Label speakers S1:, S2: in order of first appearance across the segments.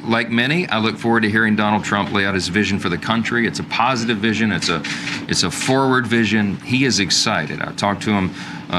S1: like many, I look forward to hearing Donald Trump lay out his vision for the country. It's a positive vision. It's a forward vision. He is excited. I talked to him,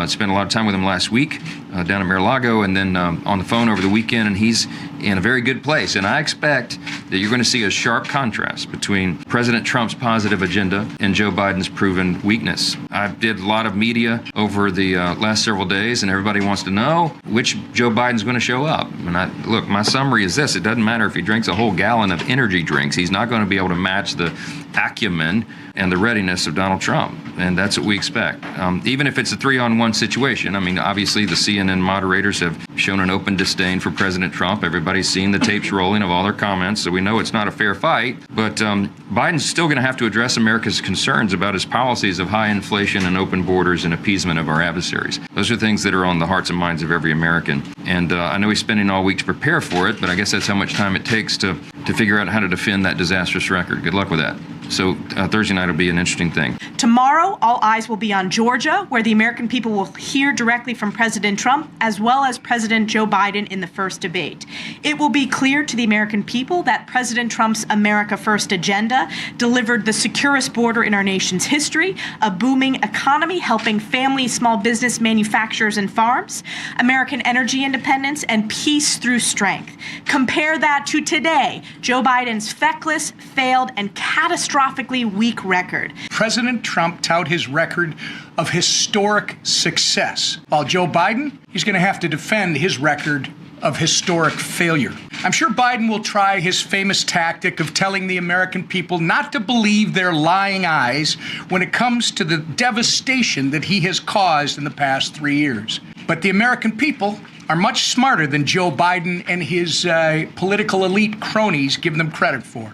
S1: spent a lot of time with him last week down at Mar-a-Lago, and then on the phone over the weekend, and he's in a very good place. And I expect that you're going to see a sharp contrast between President Trump's positive agenda and Joe Biden's proven weakness. I did a lot of media over the last several days, and everybody wants to know which Joe Biden's going to show up. And look, my summary is this: it doesn't matter if he drinks a whole gallon of energy drinks. He's not going to be able to match the acumen and the readiness of Donald Trump, and that's what we expect. Even if it's a 3-on-1 situation. I mean, obviously the CNN moderators have shown an open disdain for President Trump. Everybody's seen the tapes rolling of all their comments, so we know it's not a fair fight. But Biden's still going to have to address America's concerns about his policies of high inflation and open borders and appeasement of our adversaries. Those are things that are on the hearts and minds of every American. And I know he's spending all week to prepare for it, but I guess that's how much time it takes to figure out how to defend that disastrous record. Good luck with that. So Thursday night will be an interesting thing.
S2: Tomorrow, all eyes will be on Georgia, where the American people will hear directly from President Trump as well as President Joe Biden in the first debate. It will be clear to the American people that President Trump's America First agenda delivered the securest border in our nation's history, a booming economy helping families, small business, manufacturers, and farms, American energy independence, and peace through strength. Compare that to today, Joe Biden's feckless, failed, and catastrophically weak record.
S3: President Trump tout his record of historic success, while Joe Biden, he's going to have to defend his record of historic failure. I'm sure Biden will try his famous tactic of telling the American people not to believe their lying eyes when it comes to the devastation that he has caused in the past 3 years. But the American people are much smarter than Joe Biden and his political elite cronies give them credit for.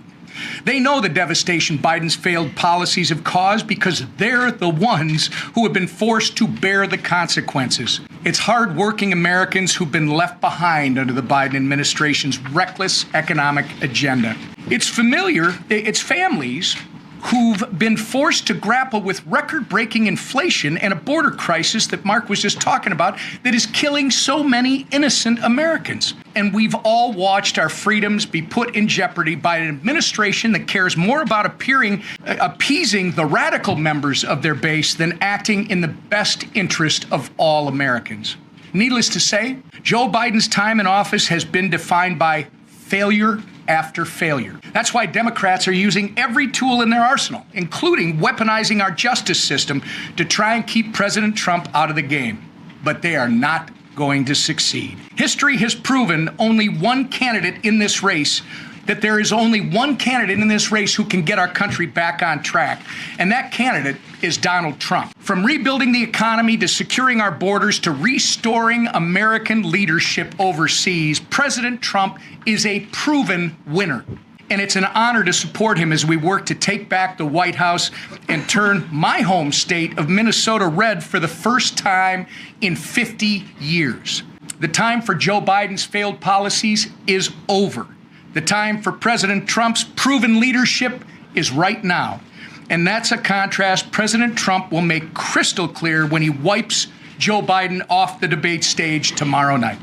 S3: They know the devastation Biden's failed policies have caused because they're the ones who have been forced to bear the consequences. It's hard-working Americans who've been left behind under the Biden administration's reckless economic agenda. It's families who've been forced to grapple with record-breaking inflation and a border crisis that Mark was just talking about that is killing so many innocent Americans. And we've all watched our freedoms be put in jeopardy by an administration that cares more about appeasing the radical members of their base than acting in the best interest of all Americans. Needless to say, Joe Biden's time in office has been defined by failure after failure. That's why Democrats are using every tool in their arsenal, including weaponizing our justice system to try and keep President Trump out of the game. But they are not going to succeed. History has proven that there is only one candidate in this race who can get our country back on track, and that candidate is Donald Trump. From rebuilding the economy to securing our borders to restoring American leadership overseas, President Trump is a proven winner. And it's an honor to support him as we work to take back the White House and turn my home state of Minnesota red for the first time in 50 years. The time for Joe Biden's failed policies is over. The time for President Trump's proven leadership is right now. And that's a contrast President Trump will make crystal clear when he wipes Joe Biden off the debate stage tomorrow night.